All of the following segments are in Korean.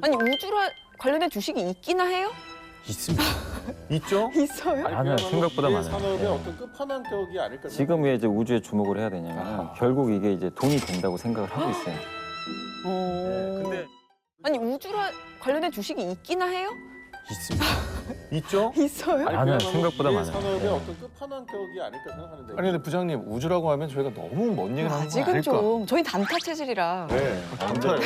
아니 우주라 관련된 주식이 있기나 해요? 있습니다. 있죠? 있어요? 많아요. 생각보다 많아요. 산업의 예. 어떤 끝판왕격이 아닐까. 지금 왜 이제 우주에 주목을 해야 되냐면 결국 이게 이제 돈이 된다고 생각을 하고 있어요. 근데 아니 우주라 관련된 주식이 있기나 해요? 있습니다. 있죠? 있어요? 많아요. 생각보다 많아요. 산업의 예. 어떤 끝판왕격이 아닐까 생각하는데. 아니 근데 부장님 우주라고 하면 저희가 너무 먼 얘기를 하는 거 아직은 아닐까? 좀 저희 단타 체질이라. 네. 안타요?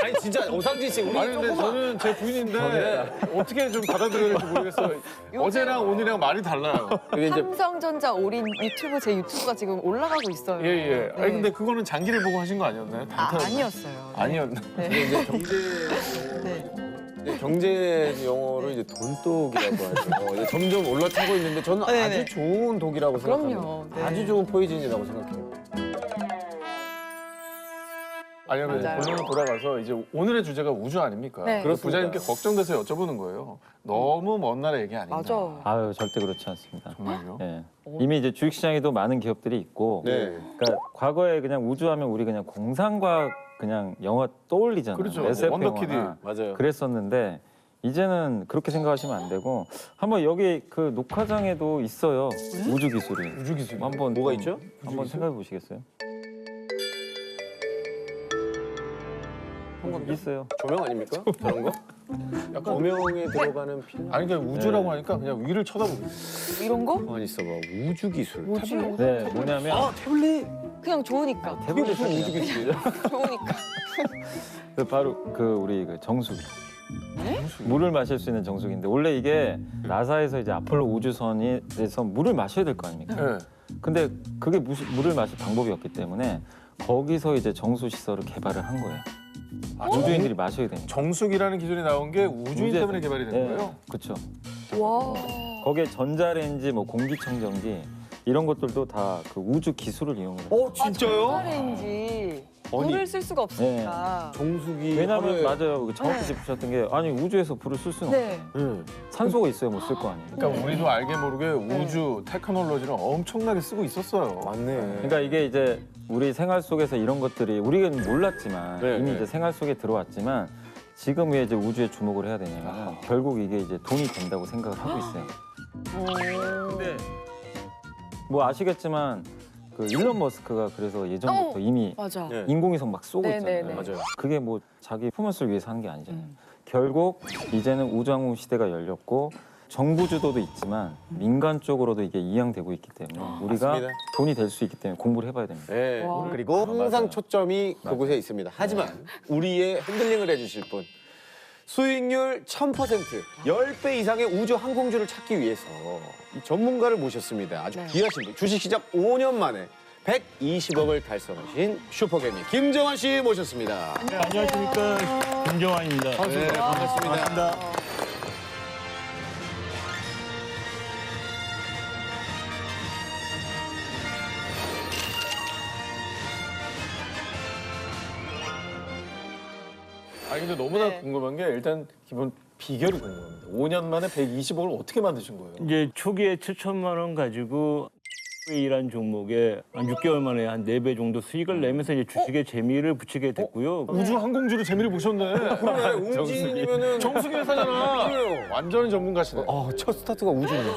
아니 진짜 오상진 씨 우리 아니 근데 저는 제 부인인데 어떻게 좀 받아들여야 될지 모르겠어요. 어제랑 오늘이랑 말이 달라요. 이게 이제 삼성전자 올인 유튜브 제 유튜브가 지금 올라가고 있어요. 예예. 네. 아니 근데 그거는 장기를 보고 하신 거 아니었나요? 단타였나요? 아니었어요. 아니었나? 네. 이제 경제 네. 이제 경제 용어로 이제 돈독이라고 하죠. 이제 점점 올라타고 있는데 저는 네네. 아주 좋은 독이라고 생각합니다. 그럼요. 네. 아주 좋은 포이즌이라고 생각해요. 아니면 맞아요. 본론으로 돌아가서 이제 오늘의 주제가 우주 아닙니까? 네. 그래서 부장님께 걱정돼서 여쭤보는 거예요. 너무 먼 나라 얘기 아닌가? 맞아. 아유 절대 그렇지 않습니다. 정말요? 예. 이미 이제 주식시장에도 많은 기업들이 있고, 네. 그러니까 과거에 그냥 우주하면 우리 그냥 공상과학 그냥 영화 떠올리잖아요. 그렇죠. SF 원더키드. 영화나. 맞아요. 그랬었는데 이제는 그렇게 생각하시면 안 되고 한번 여기 그 녹화장에도 있어요. 우주 기술이. 우주 기술. 한번 뭐가 좀 있죠? 한번 생각해 보시겠어요? 있어요. 조명 아닙니까? 저런 거? 약간 조명에 들어가는 필름. 아니 그냥 우주라고 하니까 그냥 위를 쳐다보고. 이런 거? 가만히 있어봐. 우주 기술. 뭐지? 네, 뭐냐면 태블릿. 그냥 좋으니까. 태블릿 무슨 우주 기술이죠? 좋으니까. 그 바로 그 우리 그 정수기. 물을 마실 수 있는 정수기인데 원래 이게 나사에서 이제 아폴로 우주선에서 물을 마셔야 될 거 아닙니까? 네. 근데 그게 물을 마실 방법이 없기 때문에 거기서 이제 정수 시설을 개발을 한 거예요. 우주인들이 마셔야 되니까. 정수기라는 기술이 나온 게 우주인 때문에 개발이 된 거예요? 그렇죠. 와. 거기에 전자레인지, 뭐 공기청정기 이런 것들도 다 그 우주 기술을 이용해요. 진짜요? 렌지 물을 쓸 수가 없으니까. 정수기. 왜냐하면 하루에- 맞아요. 그 정확히 짚으셨던 게 아니 우주에서 불을 쓸 수는 네. 없어요. 산소가 있어야 뭐 쓸 거 아니에요. 그러니까 우리도 알게 모르게 우주 테크놀로지를 엄청나게 쓰고 있었어요. 맞네. 그러니까 이게 이제 우리 생활 속에서 이런 것들이 우리는 몰랐지만 네, 이미 네. 이제 생활 속에 들어왔지만 지금 왜 이제 우주에 주목을 해야 되냐면 결국 이게 이제 돈이 된다고 생각을 하고 있어요. 근데 뭐 아시겠지만 그 일론 머스크가 그래서 예전부터 이미 맞아. 네. 인공위성 막 쏘고 네, 있잖아요. 네, 네. 맞아요. 그게 뭐 자기 퍼포먼스를 위해서 하는 게 아니잖아요. 결국 이제는 우주항공 시대가 열렸고 정부 주도도 있지만 민간 쪽으로도 이게 이양되고 있기 때문에 우리가 맞습니다. 돈이 될 수 있기 때문에 공부를 해봐야 됩니다. 네. 와. 그리고 항상 초점이 그곳에 있습니다. 하지만 우리의 핸들링을 해주실 분. 수익률 1000%, 10배 이상의 우주 항공주를 찾기 위해서 이 전문가를 모셨습니다. 아주 네. 귀하신 분. 주식시작 5년 만에 120억을 달성하신 슈퍼개미 김정환 씨 모셨습니다. 네, 안녕하십니까. 김정환입니다. 네, 반갑습니다. 아니 근데 너무나 네. 궁금한 게 일단 기본 비결이 궁금합니다. 5년 만에 120억을 어떻게 만드신 거예요? 이제 초기에 7천만 원 가지고 이란 종목에 한 6개월 만에 한 4배 정도 수익을 내면서 이제 주식에 재미를 붙이게 됐고요. 우주 항공주로 재미를 보셨네. 그러네, 웅진이면은 정수기 회사잖아. 그래요. 완전 전문가시네. 첫 스타트가 우주네요.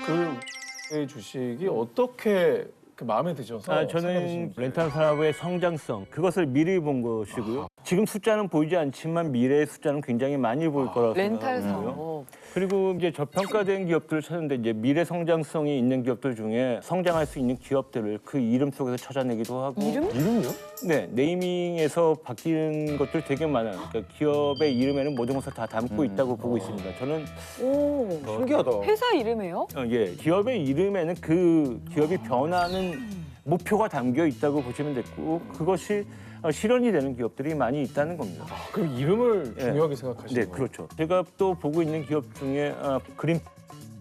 그 주식이 어떻게 그 마음에 드셔서 저는 생각하시는지. 렌탈 산업의 성장성 그것을 미리 본 것이고요. 지금 숫자는 보이지 않지만 미래의 숫자는 굉장히 많이 보일 거라고 렌탈 생각하고요. 사업. 그리고 이제 저평가된 기업들을 찾는데 이제 미래 성장성이 있는 기업들 중에 성장할 수 있는 기업들을 그 이름 속에서 찾아내기도 하고 이름요? 네, 네이밍에서 바뀌는 것들 되게 많아요. 그러니까 기업의 이름에는 모든 것을 다 담고 있다고 보고 있습니다. 저는 오. 신기하다. 회사 이름이에요? 기업의 이름에는 그 기업이 변하는 목표가 담겨 있다고 보시면 됐고 그것이 실현이 되는 기업들이 많이 있다는 겁니다. 그럼 이름을 예. 중요하게 생각하시는 네, 거예요? 그렇죠. 제가 또 보고 있는 기업 중에 그린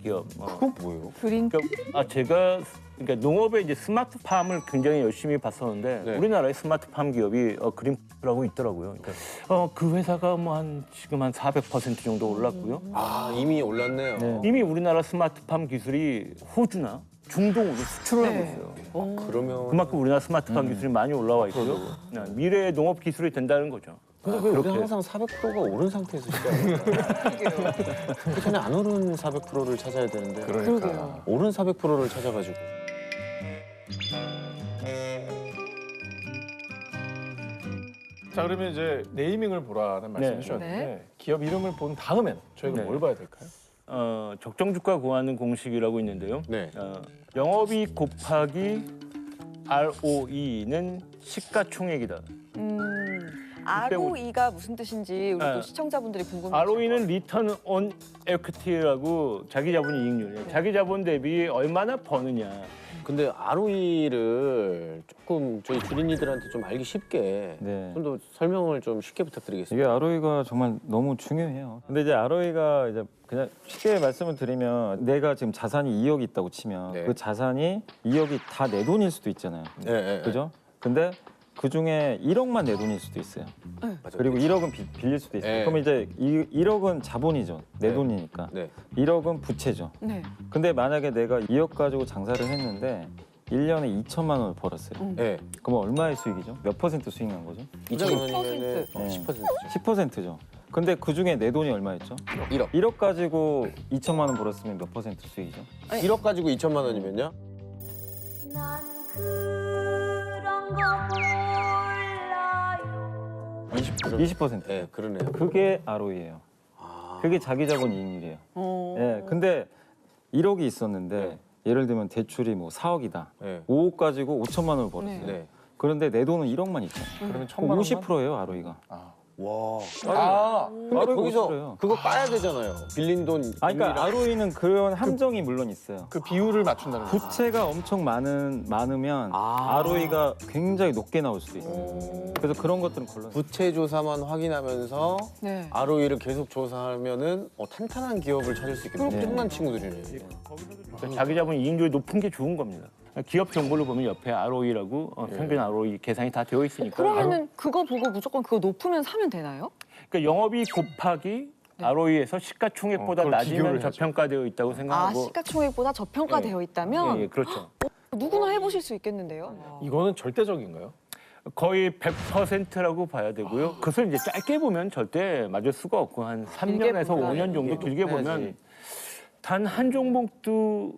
기업. 그건 뭐예요? 그린. 그러니까 제가 그러니까 농업의 이제 스마트팜을 굉장히 열심히 봤었는데 네. 우리나라의 스마트팜 기업이 그린라고 있더라고요. 그러니까 그 회사가 뭐 지금 한 400% 정도 올랐고요. 이미 올랐네요. 이미 우리나라 스마트팜 기술이 호주나 중동으로 수출을 하고 네. 있어요. 그러면 그만큼 우리나라 스마트팜 기술이 많이 올라와 있고요. 네, 미래의 농업 기술이 된다는 거죠. 근데 왜 우리 항상 400%가 오른 상태에서 시작해요? 그 전에 안 오른 400%를 찾아야 되는데 그러게요. 오른 400%를 찾아가지고 자, 그러면 이제 네이밍을 보라는 말씀해 네. 주셨는데 네. 기업 이름을 본 다음엔 저희가 네. 뭘 봐야 될까요? 적정 주가 구하는 공식이라고 있는데요. 네. 영업이익 곱하기 ROE는 시가총액이다. ROE가 무슨 뜻인지 우리 또 네. 시청자분들이 궁금해요. ROE는 리턴 온 에퀴티라고 자기 자본 이익률이에요. 자기 자본 대비 얼마나 버느냐. 근데 ROE를 조금 저희 주린이들한테 좀 알기 쉽게 네. 좀 더 설명을 좀 쉽게 부탁드리겠습니다. 이게 ROE가 정말 너무 중요해요. 근데 이제 ROE가 이제 그냥 쉽게 말씀을 드리면 내가 지금 자산이 2억이 있다고 치면 네. 그 자산이 2억이 다 내 돈일 수도 있잖아요. 네, 네, 그죠? 근데 그 중에 1억만 내 돈일 수도 있어요. 맞아요. 그리고 1억은 빌릴 수도 있어요. 네. 그럼 이제 1억은 자본이죠. 내 네. 돈이니까. 네. 1억은 부채죠. 네. 근데 만약에 내가 2억 가지고 장사를 했는데 1년에 2천만 원을 벌었어요. 네. 그럼 얼마의 수익이죠? 몇 퍼센트 수익 난 거죠? 2천 원이면 10%. 10%죠. 10%죠. 근데 그 중에 내 돈이 얼마였죠? 1억. 1억 가지고 2천만 원 벌었으면 몇 퍼센트 수익이죠? 1억 가지고 2천만 원이면요? 난 그런 거 몰라요. 20%. 네, 그러네요. 그게 ROE예요. 아. 그게 자기 자본 이익률이에요. 어. 예. 근데 1억이 있었는데 네. 예를 들면 대출이 뭐 4억이다. 네. 5억 가지고 5천만 원을 벌었어요. 네. 그런데 내 돈은 1억만 있잖아요. 그러면 그럼 1,000만 원만? 50%예요, ROE가. 와. 아, 근데 ROE 가 거기서 50%예요. 그거 까야 되잖아요. 빌린 돈. 아, 그러니까 ROE는 그런 함정이 물론 있어요. 그 비율을 맞춘다는 거죠. 부채가 엄청 많으면 아. ROE가 굉장히 높게 나올 수도 있어요. 그래서 그런 것들은 걸러. 부채 조사만 확인하면서 네. ROE를 계속 조사하면은 탄탄한 기업을 찾을 수 있겠네요. 그렇겠네요. 엄청난 친구들이네요. 그러니까 자기 자본 이익률이 높은 게 좋은 겁니다. 기업 정보를 보면 옆에 ROE라고 평균 ROE 계산이 다 되어 있으니까. 그러면은 그거 보고 무조건 그거 높으면 사면 되나요? 그러니까 영업이익 곱하기 ROE에서 시가총액보다 그걸 낮으면 비교를 해야죠. 저평가되어 있다고 아, 생각하고. 시가총액보다 저평가되어 있다면 예, 예, 그렇죠. 누구나 해보실 수 있겠는데요. 이거는 절대적인가요? 거의 100%라고 봐야 되고요. 그것을 이제 짧게 보면 절대 맞을 수가 없고 한 길게 3년에서 보면. 5년 정도 길게 보면 단 한 종목도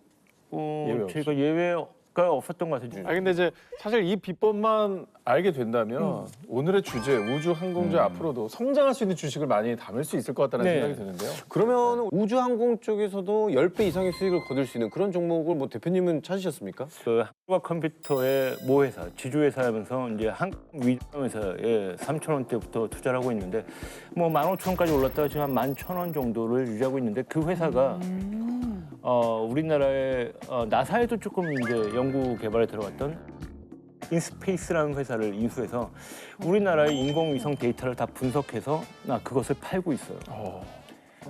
예외 없이. 저희가 예외가 없었던 것 같아요. 아 근데 이제 사실 이 비법만 알게 된다면 오늘의 주제 우주 항공주 앞으로도 성장할 수 있는 주식을 많이 담을 수 있을 것 같다는 네. 생각이 드는데요. 그러면 우주항공 쪽에서도 10배 이상의 수익을 거둘 수 있는 그런 종목을 뭐 대표님은 찾으셨습니까? 그 한국과 컴퓨터의 모회사, 지주회사면서 이제 한국 위정회사에 3,000원대부터 투자를 하고 있는데 뭐 15,000원까지 올랐다가 지금 한 11,000원 정도를 유지하고 있는데 그 회사가 우리나라의 나사에도 조금 이제 연구 개발에 들어갔던 인스페이스라는 회사를 인수해서 우리나라의 인공위성 데이터를 다 분석해서 그것을 팔고 있어요.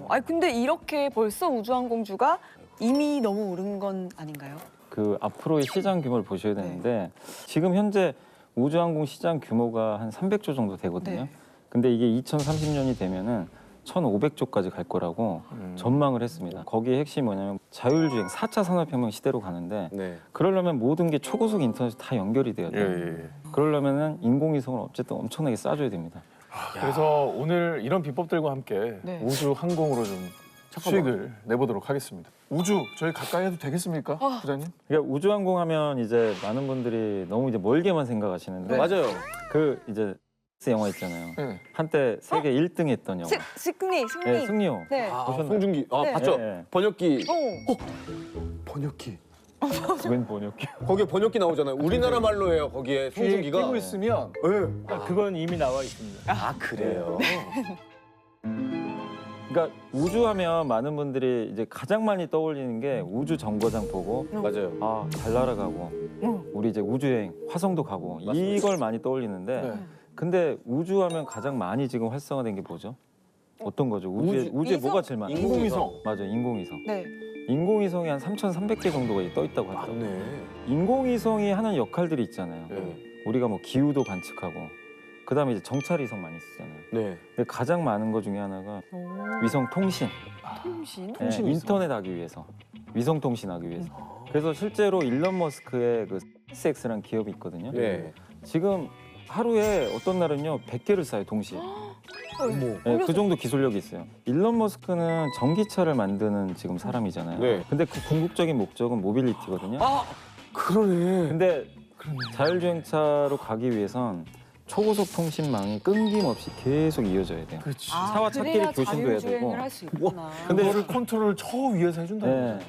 아니 근데 이렇게 벌써 우주항공주가 이미 너무 오른 건 아닌가요? 그 앞으로의 시장 규모를 보셔야 되는데 지금 현재 우주항공 시장 규모가 한 300조 정도 되거든요. 네. 근데 이게 2030년이 되면은 1,500조까지 갈 거라고 전망을 했습니다. 거기에 핵심이 뭐냐면 자율주행 4차 산업혁명 시대로 가는데 네. 그러려면 모든 게 초고속 인터넷이 다 연결이 돼야 돼요. 그러려면은 인공위성을 어쨌든 엄청나게 쏴줘야 됩니다. 그래서 오늘 이런 비법들과 함께 네. 우주 항공으로 좀 수익을 내보도록 하겠습니다. 우주 저희 가까이 해도 되겠습니까, 부장님? 그러니까 우주항공 하면 이제 많은 분들이 너무 이제 멀게만 생각하시는데 맞아요. 그 이제 영화 있잖아요. 네. 한때 세계 1등 했던 영화. 승리. 네, 승리호. 네. 아, 보셨나요? 송중기. 네. 봤죠? 네. 번역기. 어. 번역기. 웬 번역기? 거기에 번역기 나오잖아요. 우리나라 말로 해요. 거기에 뒤에 송중기가. 끼고 있으면 네. 그건 이미 나와 있습니다. 아, 그래요? 그러니까 우주하면 많은 분들이 이제 가장 많이 떠올리는 게 우주 정거장 보고 맞아요. 아, 달 날아가고 우리 이제 우주여행 화성도 가고 이걸 많이 떠올리는데 네. 근데 우주하면 가장 많이 지금 활성화된 게 뭐죠? 어떤 거죠? 우주에 위성? 뭐가 제일 많아요? 인공위성. 맞아요, 인공위성. 네. 인공위성이 한 3,300개 정도가 떠 있다고 하더라고요. 맞네. 인공위성이 하는 역할들이 있잖아요. 네. 우리가 뭐 기후도 관측하고 그다음에 이제 정찰위성 많이 쓰잖아요. 네. 근데 가장 많은 것 중에 하나가 위성 통신. 통신? 네, 인터넷 하기 위해서. 위성 통신하기 위해서. 그래서 실제로 일론 머스크의 그 스페이스X라는 기업이 있거든요. 네. 지금 하루에 어떤 날은요 100개를 쏴요 동시에. 네, 그 정도 기술력이 있어요. 일론 머스크는 전기차를 만드는 지금 사람이잖아요. 네. 근데 그 궁극적인 목적은 모빌리티거든요. 그러네. 근데 자율주행차로 가기 위해선 초고속 통신망이 끊김없이 계속 이어져야 돼요. 그렇지. 차와 차끼리 그래야 교신도 해야 되고. 자율주행을 할 수 있구나. 근데 그거를 컨트롤을 저 위에서 해준다는 네. 거죠.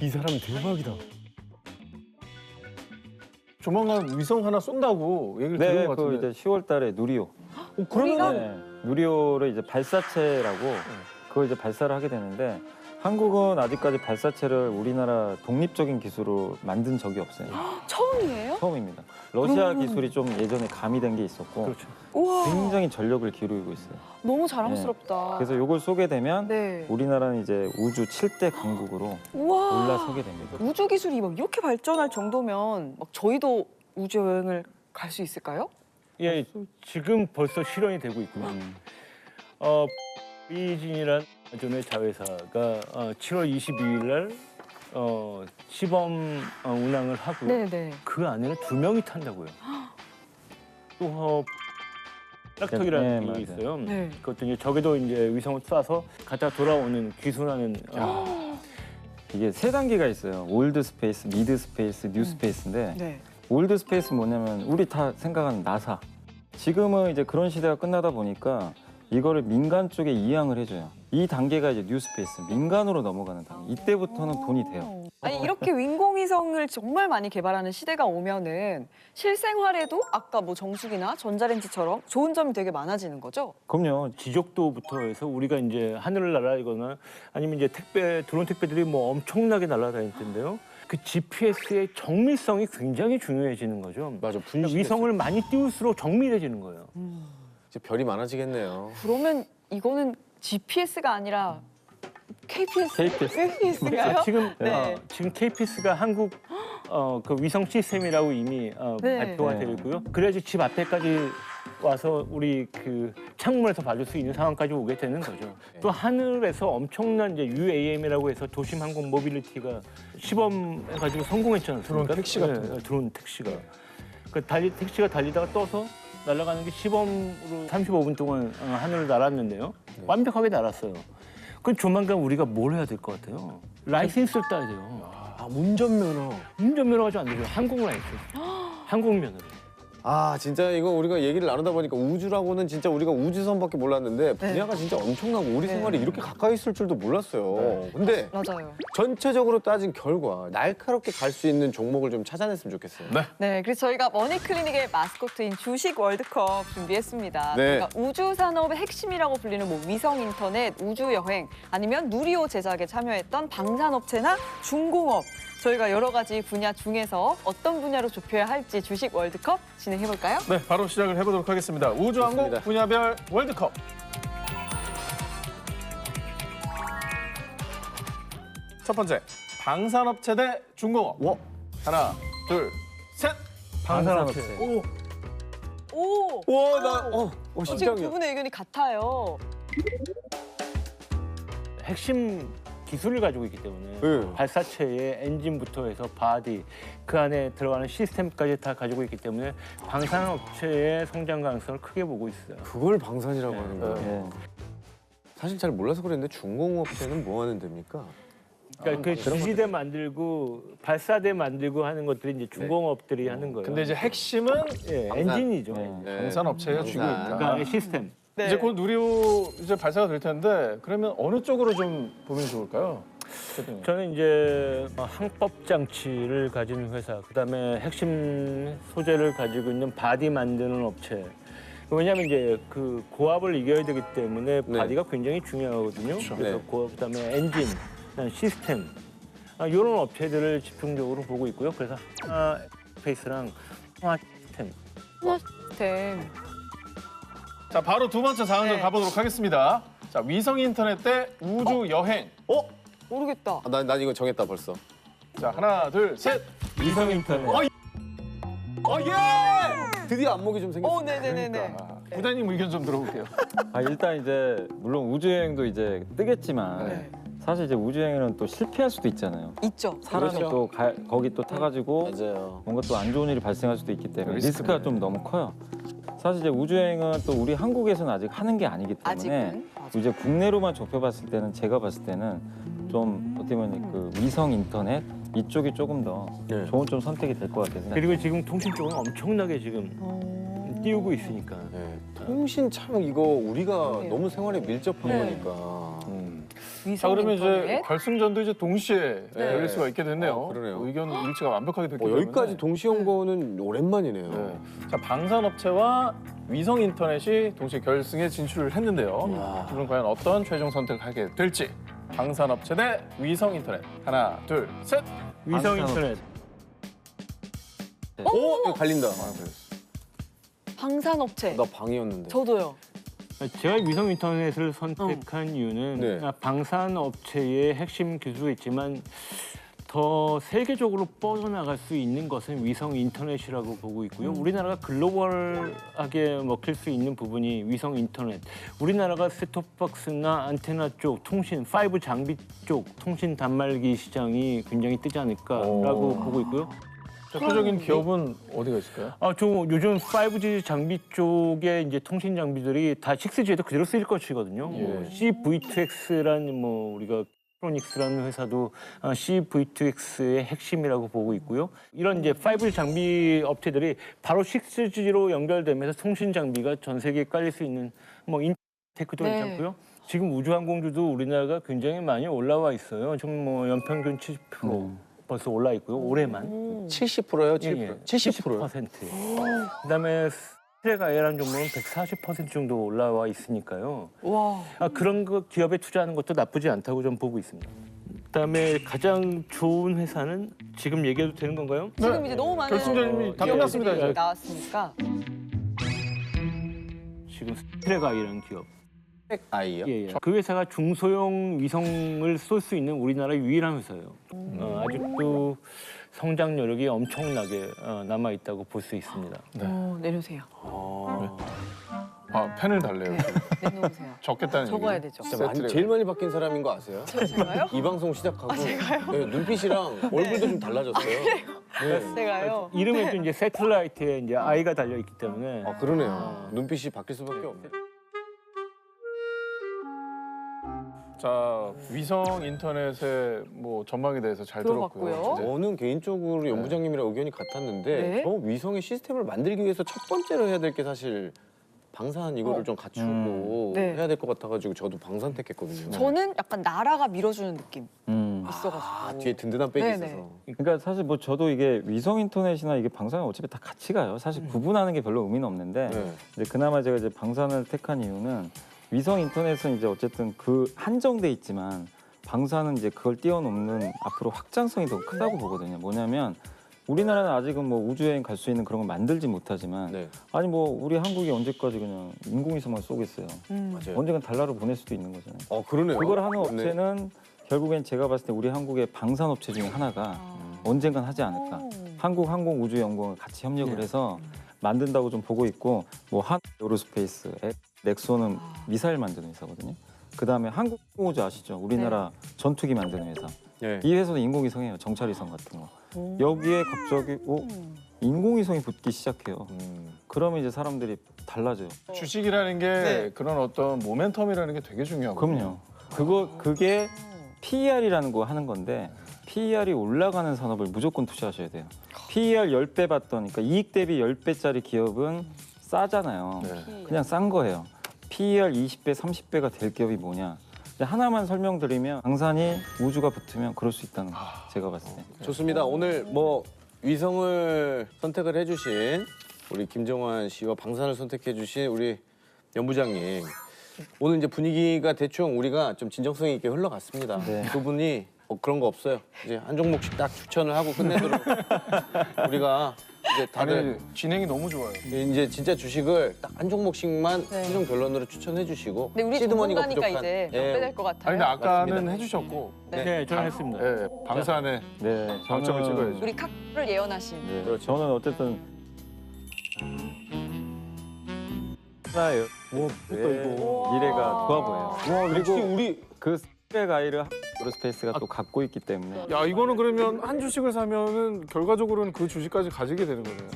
이 사람 대박이다. 조만간 위성 하나 쏜다고 얘기를 들은 네, 것 그 같은데. 이제 10월달에 누리호. 우리가? 네, 누리호를 이제 발사체라고 그걸 이제 발사를 하게 되는데 한국은 아직까지 발사체를 우리나라 독립적인 기술로 만든 적이 없어요. 처음이에요? 처음입니다. 러시아 기술이 좀 예전에 가미된 게 있었고 그렇죠. 우와, 굉장히 전력을 기울이고 있어요. 너무 자랑스럽다. 그래서 이걸 쏘게 되면 네. 우리나라는 이제 우주 7대 강국으로 우와. 올라서게 됩니다. 우주 기술이 막 이렇게 발전할 정도면 막 저희도 우주 여행을 갈 수 있을까요? 예, 지금 벌써 실현이 되고 있고요. 이진이란 전의 자회사가 7월 22일 날 시범 운항을 하고요. 네네. 그 안에는 2명이 탄다고요. 또 락턱이라는 네, 게 맞아요. 있어요. 네. 그것도 이제 저기도 이제 위성을 쏴서 갖다 돌아오는 기술하는 이게 세 단계가 있어요. 올드 스페이스, 미드 스페이스, 뉴 스페이스인데 네. 올드 스페이스 뭐냐면 우리 다 생각하는 나사. 지금은 이제 그런 시대가 끝나다 보니까 이거를 민간 쪽에 이양을 해줘요. 이 단계가 이제 뉴 스페이스, 민간으로 넘어가는 단계. 이때부터는 돈이 돼요. 아니 이렇게 인공위성을 정말 많이 개발하는 시대가 오면은 실생활에도 아까 뭐 정수기나 전자레인지처럼 좋은 점이 되게 많아지는 거죠? 그럼요. 지적도부터 해서 우리가 이제 하늘을 날아다니거나 아니면 이제 드론 택배들이 뭐 엄청나게 날아다닐 텐데요. 그 GPS의 정밀성이 굉장히 중요해지는 거죠. 맞아. 그러니까 위성을 많이 띄울수록 정밀해지는 거예요. 이제 별이 많아지겠네요. 그러면 이거는 GPS가 아니라 KPS? KPS. KPS인가요? 지금 KPS가 한국 그 위성 시스템이라고 이미 네. 발표가 네. 되어 있고요. 그래야지 집 앞에까지 와서 우리 그 창문에서 봐줄 수 있는 상황까지 오게 되는 거죠. 또 하늘에서 엄청난 이제 UAM이라고 해서 도심 항공 모빌리티가 시범해가지고 성공했지 않습니까? 드론 택시 같은 거. 드론 택시가. 그 택시가 달리다가 떠서 날아가는 게 시범으로 35분 동안 하늘을 날았는데요. 완벽하게 날았어요. 그럼 조만간 우리가 뭘 해야 될 것 같아요? 라이센스를 따야 돼요. 아, 운전면허. 운전면허가 좀 안 되죠. 항공 라이센스. 항공면허를. 아, 진짜 이거 우리가 얘기를 나누다 보니까 우주라고는 진짜 우리가 우주선밖에 몰랐는데 분야가 진짜 엄청나고 우리 네. 생활이 이렇게 가까이 있을 줄도 몰랐어요. 근데 맞아요. 전체적으로 따진 결과 날카롭게 갈 수 있는 종목을 좀 찾아냈으면 좋겠어요. 네, 그래서 저희가 머니클리닉의 마스코트인 주식 월드컵 준비했습니다. 네. 그러니까 우주 산업의 핵심이라고 불리는 뭐 위성 인터넷, 우주 여행, 아니면 누리호 제작에 참여했던 방산업체나 중공업. 저희가 여러 가지 분야 중에서 어떤 분야로 좁혀야 할지 주식 월드컵 진행해 볼까요? 네, 바로 시작을 해보도록 하겠습니다. 우주항공 좋습니다. 분야별 월드컵. 첫 번째, 방산업체 대 중공업. 와. 하나, 둘, 셋. 방산업체. 오, 오! 와, 나 지금 심장이야. 두 분의 의견이 같아요. 핵심 기술을 가지고 있기 때문에 네. 발사체의 엔진부터 해서 바디, 그 안에 들어가는 시스템까지 다 가지고 있기 때문에 방산업체의 성장 가능성을 크게 보고 있어요. 그걸 방산이라고 하는 거예요. 네. 사실 잘 몰라서 그랬는데 중공업체는 뭐 하는 데입니까? 그러니까 그 지지대 만들고 발사대 만들고 하는 것들이 이제 중공업들이 하는 거예요. 근데 이제 핵심은 예, 방산. 엔진이죠. 네. 방산업체가 쥐고 있다. 그 안에 시스템. 네. 이제 곧 누리호 이제 발사가 될 텐데 그러면 어느 쪽으로 좀 보면 좋을까요? 대표님. 저는 이제 항법 장치를 가진 회사, 그다음에 핵심 소재를 가지고 있는 바디 만드는 업체. 왜냐하면 이제 그 고압을 이겨야 되기 때문에 네. 바디가 굉장히 중요하거든요. 그래서 네. 고압, 그다음에 엔진, 그다음에 시스템 이런 업체들을 집중적으로 보고 있고요. 그래서 하나 스페이스랑 하나 시스템. 시스템. 자, 바로 두 번째 상황으로 네. 가보도록 하겠습니다. 자, 위성 인터넷 대 우주 여행. 모르겠다. 아, 난 이거 정했다 벌써. 자, 하나, 둘, 셋. 위성 인터넷. 예! 드디어 안목이 좀 생겼어. 네네네네. 부장님 의견 좀 들어볼게요. 일단 이제 물론 우주 여행도 이제 뜨겠지만 네. 사실 이제 우주여행은 또 실패할 수도 있잖아요. 있죠. 사람이 그렇죠. 또 거기 또 타가지고 맞아요. 뭔가 또 안 좋은 일이 발생할 수도 있기 때문에 리스크네. 리스크가 좀 너무 커요. 사실 이제 우주여행은 또 우리 한국에서는 아직 하는 게 아니기 때문에 아직은. 맞아. 이제 국내로만 좁혀봤을 때는 제가 봤을 때는 좀 어떻게 보면 그 위성 인터넷 이쪽이 조금 더 네. 좋은 좀 선택이 될 것 같아요. 그리고 지금 통신 쪽은 엄청나게 지금 띄우고 있으니까. 네. 통신 참 이거 우리가 네. 너무 생활에 밀접한 네. 거니까. 자 위성 그러면 이제 인터넷. 결승전도 이제 동시에 네. 열릴 수가 있게 됐네요. 그러네요. 의견 일치가 완벽하게 됐기 때문에. 여기까지 동시에 온 거는 오랜만이네요. 네. 자 방산업체와 위성 인터넷이 동시에 결승에 진출을 했는데요. 야. 이분 과연 어떤 최종 선택을 하게 될지. 방산업체 대 위성 인터넷. 하나, 둘, 셋. 위성 방산업- 인터넷. 오, 이거 갈린다. 방산업체. 나 방이었는데. 저도요. 제가 위성 인터넷을 선택한 이유는 네. 방산 업체의 핵심 기술이 있지만 더 세계적으로 뻗어나갈 수 있는 것은 위성 인터넷이라고 보고 있고요. 우리나라가 글로벌하게 먹힐 수 있는 부분이 위성 인터넷. 우리나라가 셋톱박스나 안테나 쪽, 통신, 5 장비 쪽 통신 단말기 시장이 굉장히 뜨지 않을까라고 보고 있고요. 대표적인 기업은 어디가 있을까요? 저 요즘 5G 장비 쪽에 이제 통신 장비들이 다 6G에도 그대로 쓰일 것이거든요. 뭐 CV2X라는 뭐 우리가 트로닉스라는 회사도 CV2X의 핵심이라고 보고 있고요. 이런 이제 5G 장비 업체들이 바로 6G로 연결되면서 통신 장비가 전 세계에 깔릴 수 있는 뭐 인테크도 네. 괜찮고요. 지금 우주항공주도 우리나라가 굉장히 많이 올라와 있어요. 지금 뭐 연평균 70% 벌써 올라 있고요. 올해만. 70%예요? 7%? 예, 예. 70%요? 70%. 그다음에 스트레가이라는 종목은 140% 정도 올라와 있으니까요. 와. 그런 거 기업에 투자하는 것도 나쁘지 않다고 좀 보고 있습니다. 그다음에 가장 좋은 회사는 지금 얘기해도 되는 건가요? 지금 이제 너무 많은 결승전이 다 기업들이 끝났습니다, 이제. 나왔으니까. 지금 스트레가이라는 기업. 아이요? 예, 예. 그 회사가 중소형 위성을 쏠 수 있는 우리나라 유일한 회사예요. 아직도 성장 여력이 엄청나게 남아 있다고 볼 수 있습니다. 내려오세요. 아 펜을 달래요. 내놓으세요. 적겠다는 적어야 얘기죠. 되죠. 진짜 제일 많이 바뀐 사람인 거 아세요? 제가요? 이 방송 시작하고 네, 눈빛이랑 얼굴도 좀 달라졌어요. 네. 제가요? 이름에도 이제 새틀라이트에 이제 아이가 달려 있기 때문에 아 그러네요. 눈빛이 바뀔 수밖에 없네. 자 위성 인터넷의 뭐 전망에 대해서 잘 들었고요. 들어봤고요. 이제 저는 개인적으로 연부장님이랑 의견이 같았는데 네. 저 위성의 시스템을 만들기 위해서 첫 번째로 해야 될 게 사실 방산 이거를 좀 갖추고 네. 해야 될 것 같아가지고 저도 방산 택했거든요. 저는 약간 나라가 밀어주는 느낌 있어가지고. 아 뒤에 든든한 백이 네네. 있어서. 그러니까 사실 뭐 저도 이게 위성 인터넷이나 이게 방사는 어차피 다 같이 가요. 사실 구분하는 게 별로 의미는 없는데 네. 이제 그나마 제가 이제 방산을 택한 이유는 위성 인터넷은 이제 어쨌든 그 한정돼 있지만 방사는 이제 그걸 뛰어넘는 앞으로 확장성이 더 크다고 보거든요. 뭐냐면 우리나라는 아직은 뭐 우주여행 갈 수 있는 그런 걸 만들지 못하지만 네. 아니 뭐 우리 한국이 언제까지 그냥 인공위성만 쏘겠어요. 맞아요. 언젠간 달나라로 보낼 수도 있는 거잖아요. 그러네요. 그걸 하는 네. 업체는 결국엔 제가 봤을 때 우리 한국의 방산업체 중에 하나가 언젠간 하지 않을까. 한국항공우주연구원과 같이 협력을 해서 만든다고 좀 보고 있고 뭐 한에어로스페이스, 넥소는 미사일 만드는 회사거든요. 그다음에 한국우주 아시죠? 우리나라 전투기 만드는 회사. 네. 이 회사도 인공위성이에요. 정찰위성 같은 거. 여기에 갑자기 인공위성이 붙기 시작해요. 그러면 이제 사람들이 달라져요. 주식이라는 게 네. 그런 어떤 모멘텀이라는 게 되게 중요하거든요. 그럼요. 그게 PER이라는 거 하는 건데 PER이 올라가는 산업을 무조건 투자하셔야 돼요. PER 10배 받던 그러니까 이익 대비 10배짜리 기업은 싸잖아요. 네. 그냥 싼 거예요. PER 20배, 30배가 될 기업이 뭐냐. 이제 하나만 설명드리면 방산이 우주가 붙으면 그럴 수 있다는 거예요. 제가 봤을 때. 좋습니다. 오늘 뭐 위성을 선택을 해주신 우리 김정환 씨와 방산을 선택해주신 우리 연부장님. 오늘 이제 분위기가 대충 우리가 좀 진정성 있게 흘러갔습니다. 네. 두 분이 그런 거 없어요. 이제 한 종목씩 딱 추천을 하고 끝내도록 우리가 이제 다들 아니 진행이 너무 좋아요. 이제 진짜 주식을 딱 한 종목씩만 네. 최종 결론으로 추천해 주시고 근데 우리 시드머니가 전문가니까 부족한 이제 예, 빼될 것 같아요. 아니 근데 아까는 맞습니다. 해주셨고 네, 저는 했습니다. 예, 방산에 네, 방점을 찍어야죠. 우리 각을 예언하신. 네, 그렇죠. 저는 어쨌든 하나예요. 뭐 네. 미래가 좋아 보여요. 와, 역시 우리 그 스펙 아이를 에어로스페이스가 또 갖고 있기 때문에 야, 이거는 그러면 한 주식을 사면은 결과적으로는 그 주식까지 가지게 되는 거네요.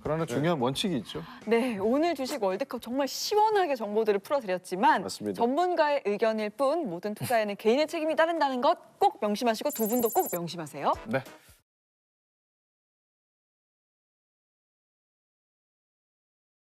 그러나 중요한 원칙이 있죠. 네, 오늘 주식 월드컵 정말 시원하게 정보들을 풀어드렸지만 맞습니다. 전문가의 의견일 뿐 모든 투자에는 개인의 책임이 따른다는 것 꼭 명심하시고 두 분도 꼭 명심하세요. 네.